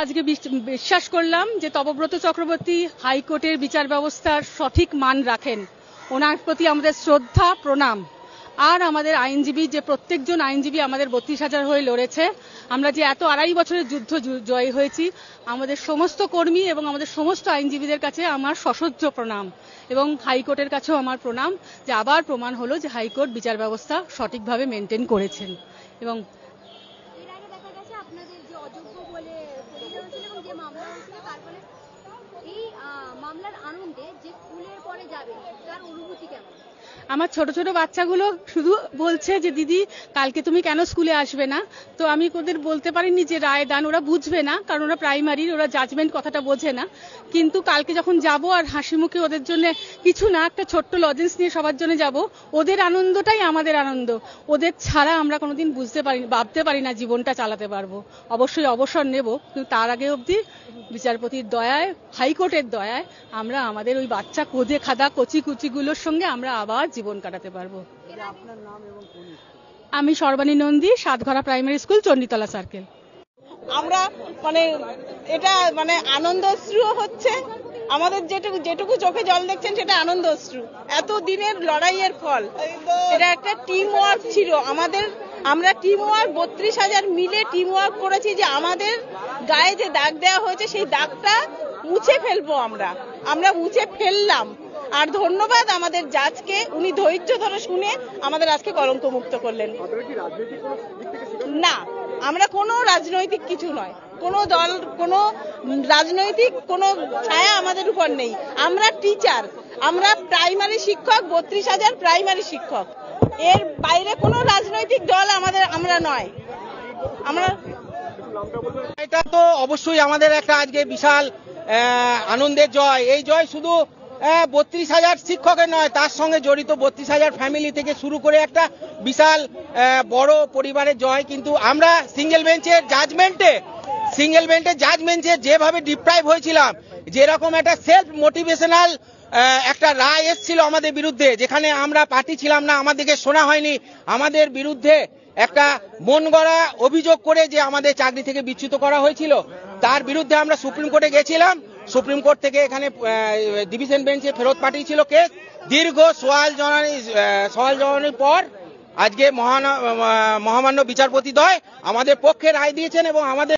আজকে বিশ্বাস করলাম যে তপব্রত চক্রবর্তী হাইকোর্টের বিচার ব্যবস্থার সঠিক মান রাখেন। ওনার প্রতি আমাদের শ্রদ্ধা, প্রণাম। আর আমাদের আইনজীবী, যে প্রত্যেকজন আইনজীবী আমাদের 32,000 হয়ে লড়েছে, আমরা যে এত 2.5 বছরের যুদ্ধ জয় হয়েছি, আমাদের সমস্ত কর্মী এবং আমাদের সমস্ত আইনজীবীদের কাছে আমার সশ্রদ্ধ প্রণাম, এবং হাইকোর্টের কাছেও আমার প্রণাম যে আবার প্রমাণ হলো যে হাইকোর্ট বিচার ব্যবস্থা সঠিকভাবে মেনটেন করেছেন। এবং আমার ছোট ছোট বাচ্চাগুলো শুধু বলছে যে দিদি কালকে তুমি কেন স্কুলে আসবে না। তো আমি ওদের বলতে পারিনি যে রায় দান, ওরা বুঝবে না, কারণ ওরা প্রাইমারির, ওরা জাজমেন্ট কথাটা বোঝে না। কিন্তু কালকে যখন যাব আর হাসি মুখে ওদের জন্য কিছু না, একটা ছোট্ট লজেন্স নিয়ে সবার জন্য যাব, ওদের আনন্দটাই আমাদের আনন্দ। ওদের ছাড়া আমরা কোনোদিন ভাবতে পারি না জীবনটা চালাতে পারবো। অবশ্যই অবসর নেব, কিন্তু তার আগে অবধি বিচারপতির দয়ায়, হাইকোর্টের দয়ায় আমরা আমাদের ওই বাচ্চা কোদে খাদা কচি কুচিগুলোর সঙ্গে আমরা আবার জীবন কাটাতে পারবো। আমি Sarbani Nandi, Satghara primary school, Chanditala circle. আমরা এটা আনন্দ অশ্রু হচ্ছে আমাদের, যেটুকু চোখে জল দেখছেন সেটা আনন্দ অশ্রু। এত দিনের লড়াইয়ের ফল, এটা একটা টিম ওয়ার্ক ছিল আমাদের। আমরা টিম ওয়ার্ক 32,000 মিলে টিম ওয়ার্ক করেছি যে আমাদের গায়ে যে দাগ দেওয়া হয়েছে সেই দাগটা মুছে ফেলবো। আমরা মুছে ফেললাম। আর ধন্যবাদ আমাদের জাজকে, উনি ধৈর্য ধরে শুনে আমাদের আজকে কলঙ্ক মুক্ত করলেন। না, আমরা কোনো রাজনৈতিক কিছু নয়, কোনো দল, কোনো রাজনৈতিক কোনো ছায়া আমাদের উপর নেই। আমরা টিচার, আমরা প্রাইমারি শিক্ষক, 32,000 প্রাইমারি শিক্ষক। এর বাইরে কোনো রাজনৈতিক দল আমরা নয়। এটা তো অবশ্যই আমাদের একটা আজকে বিশাল আনন্দের জয়। এই জয় শুধু 32,000 শিক্ষকের নয়, তার সঙ্গে জড়িত 32,000 ফ্যামিলি থেকে শুরু করে একটা বিশাল বড় পরিবারের জয়। কিন্তু আমরা সিঙ্গেল বেঞ্চের জাজমেন্টে যেভাবে ডিপ্রাইভ হয়েছিলাম, যেরকম একটা সেলফ মোটিভেশনাল একটা রায় এসেছিল আমাদের বিরুদ্ধে, যেখানে আমরা পার্টি ছিলাম না, আমাদেরকে শোনা হয়নি, আমাদের বিরুদ্ধে একটা মন গড়া অভিযোগ করে যে আমাদের চাকরি থেকে বিচ্যুত করা হয়েছিল, তার বিরুদ্ধে আমরা সুপ্রিম কোর্টে গেছিলাম। সুপ্রিম কোর্ট থেকে এখানে ডিভিশন বেঞ্চে ফেরত পাঠিয়েছিল কেস। দীর্ঘ সওয়াল জনানির পর আজকে মহামান্য বিচারপতি দ্বয় আমাদের পক্ষে রায় দিয়েছেন এবং আমাদের